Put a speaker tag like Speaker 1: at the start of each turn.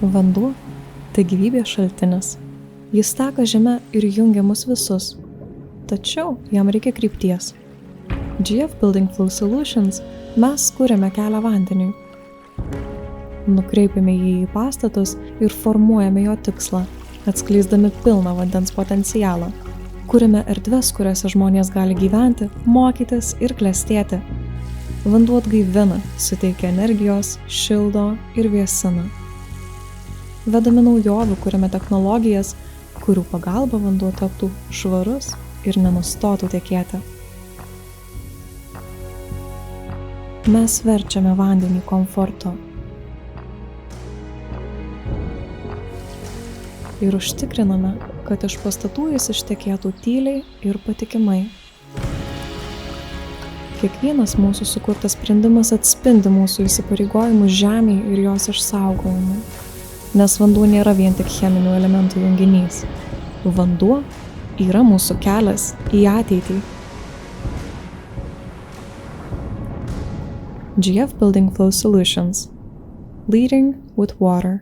Speaker 1: Vanduo – tai gyvybės šaltinis. Jis teka žeme ir jungia mus visus. Tačiau jam reikia krypties. GF Building Flow Solutions mes kuriame kelią vandeniui. Nukreipiame jį į pastatus ir formuojame jo tikslą, atskleisdami pilną vandens potencialą. Kuriame erdves, kuriuose žmonės gali gyventi, mokytis ir klestėti. Vanduo atgaivina, suteikia energijos, šildo ir vėsina. Vedami naujovių kuriame technologijas, kurių pagalba vanduo taptų švarus ir nenustotų tekėti. Mes verčiame vandenį komfortu ir užtikriname, kad iš pastatų jis ištekėtų tyliai ir patikimai. Kiekvienas mūsų sukurtas sprendimas atspindi mūsų įsipareigojimus žemei ir jos išsaugojimui. Nes vanduo nėra vien tik cheminių elementų junginys. Vanduo yra mūsų kelias į ateitį. GF Building Flow Solutions. Leading with water.